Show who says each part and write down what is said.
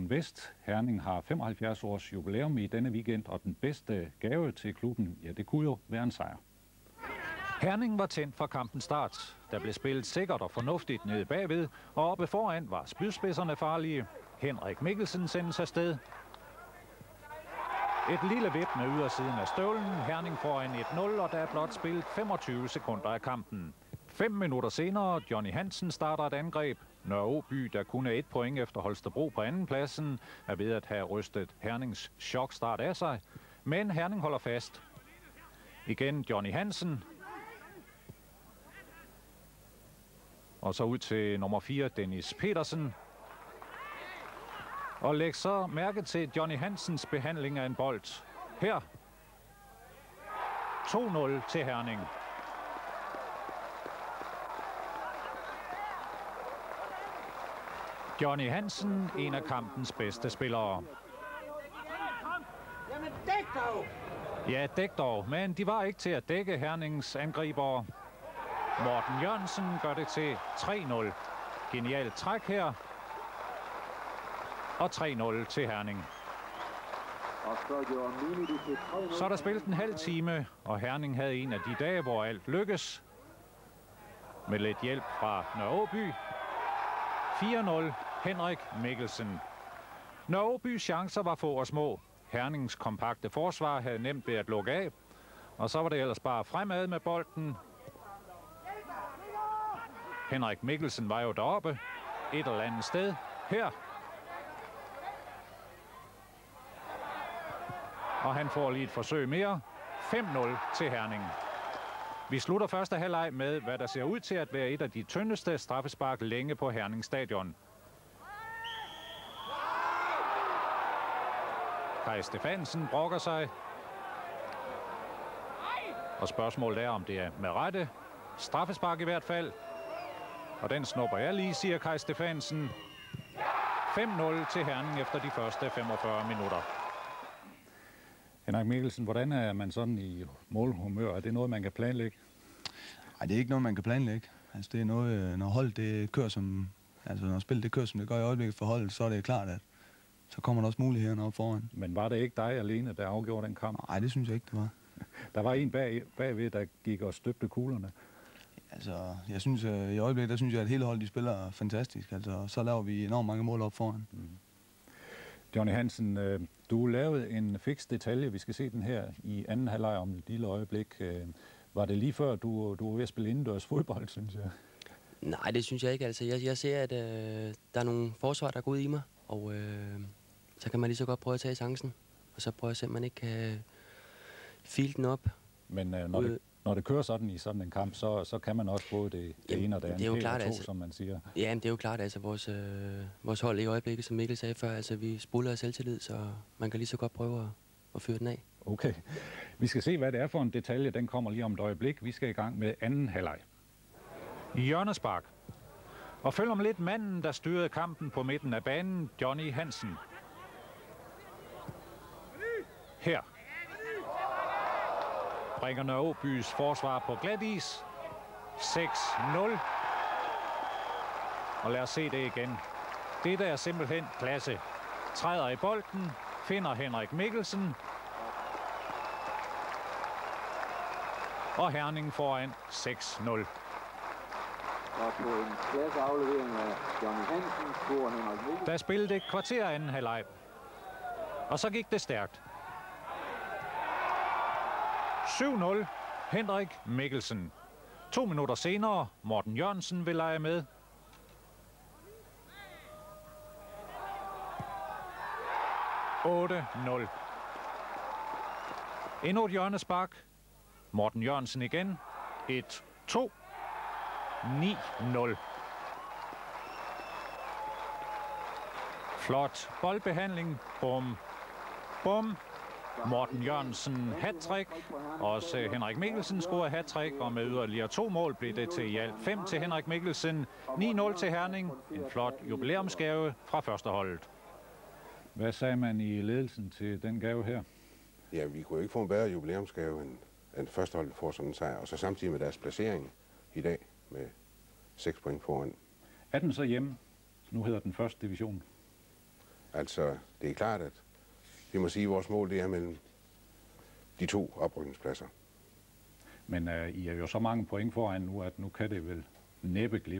Speaker 1: Division Vest. Herning har 75 års jubilæum i denne weekend, og den bedste gave til klubben, ja, det kunne jo være en sejr. Herning var tændt fra kampens start. Der blev spillet sikkert og fornuftigt nede bagved, og oppe foran var spydspidserne farlige. Henrik Mikkelsen sendes afsted. Et lille vip med ydersiden af støvlen. Herning foran 1-0, og der er blot spillet 25 sekunder af kampen. 5 minutter senere, Johnny Hansen starter et angreb. Nørre-Åby, der kun er 1 point efter Holstebro på andenpladsen, er ved at have rystet Hernings chokstart af sig. Men Herning holder fast. Igen Johnny Hansen. Og så ud til nummer 4, Dennis Petersen. Og læg så mærke til Johnny Hansens behandling af en bold. Her. 2-0 til Herning. Johnny Hansen, en af kampens bedste spillere.
Speaker 2: Jamen dæk dog!
Speaker 1: Ja, dæk dog, men de var ikke til at dække Hernings angribere. Morten Jørgensen gør det til 3-0. Genialt træk her. Og 3-0 til Herning. Så er der spillet en halv time, og Herning havde en af de dage, hvor alt lykkes. Med lidt hjælp fra Nørre-Åby. 4-0, Henrik Mikkelsen. Nørre-Åbys chancer var få og små. Hernings kompakte forsvar havde nemt ved at lukke af. Og så var det ellers bare fremad med bolden. Henrik Mikkelsen var jo deroppe. Et eller andet sted. Her. Og han får lige et forsøg mere. 5-0 til Herning. Vi slutter første halvleg med, hvad der ser ud til at være et af de tyndeste straffespark længe på Herning Stadion. Kai Stefansen brokker sig. Og spørgsmålet er, om det er med rette. Straffespark i hvert fald. Og den snupper jeg lige, siger Kai Stefansen. 5-0 til Herning efter de første 45 minutter. Henrik Mikkelsen, hvordan er man sådan i målhumør? Er det noget, man kan planlægge?
Speaker 3: Nej, det er ikke noget, man kan planlægge. Altså, det er noget, når hold det kører som... Altså, når spillet det kører som det gør i øjeblikket for holdet, så er det klart, at så kommer der også mulighederne op foran.
Speaker 1: Men var det ikke dig alene, der afgjorde den kamp?
Speaker 3: Nej, det synes jeg ikke, det var.
Speaker 1: Der var en bagved, der gik og støbte kuglerne.
Speaker 3: Altså, jeg synes, i øjeblikket, der synes jeg, at hele holdet, de spiller fantastisk. Altså, så laver vi enormt mange mål op foran.
Speaker 1: Mm. Johnny Hansen, du lavede en fiks detalje. Vi skal se den her i anden halvleg om et lille øjeblik. Var det lige før, du var ved at spille indendørs fodbold, synes jeg?
Speaker 4: Nej, det synes jeg ikke. Altså, jeg ser, at der er nogle forsvar, der går ud i mig. Og så kan man lige så godt prøve at tage chancen. Og så prøve at se, om man ikke kan file den op.
Speaker 1: Men når det kører sådan i sådan en kamp, så kan man også både det ene og det andet.
Speaker 4: Det er jo klart,
Speaker 1: altså, som man siger.
Speaker 4: Ja, det er jo klart, altså vores hold i øjeblikket, som Mikkel sagde før, altså vi spuler af selvtillid, så man kan lige så godt prøve at fyre den af.
Speaker 1: Okay. Vi skal se, hvad det er for en detalje. Den kommer lige om et øjeblik. Vi skal i gang med anden halvleg. Hjørnespark. Og følger med lidt manden, der styrede kampen på midten af banen, Johnny Hansen. Her. Bringer Nørre-Åbys forsvar på glat is. 6-0. Og lad os se det igen. Det der er simpelthen klasse. Træder i bolden, finder Henrik Mikkelsen. Og Herning foran 6-0.
Speaker 5: Og på en klasse aflevering af Johnny Hansen scorer Henrik Mikkelsen.
Speaker 1: Der spillede et kvarter anden halvleg. Og så gik det stærkt. 7-0, Henrik Mikkelsen. 2 minutter senere, Morten Jørgensen vil lege med. (8-0). Endnu et hjørnespark. Morten Jørgensen igen. 1-2. 9-0. Flot boldbehandling. Bum. Bum. Morten Jørgensen hattrick. Også Henrik Mikkelsen scorede hattrick, og med yderligere 2 mål blev det til i alt 5 til Henrik Mikkelsen. 9-0 til Herning. En flot jubilæumsgave fra førsteholdet. Hvad sagde man i ledelsen til den gave her?
Speaker 6: Ja, vi kunne ikke få en bedre jubilæumsgave, end førsteholdet får sådan en sejr. Og så samtidig med deres placering i dag med 6 point foran.
Speaker 1: Er den så hjemme? Nu hedder den første division.
Speaker 6: Altså, det er klart, at vi må sige, at vores mål det er mellem de 2 oprykningspladser.
Speaker 1: Men I er jo så mange point foran nu, at nu kan det vel næppe glippe.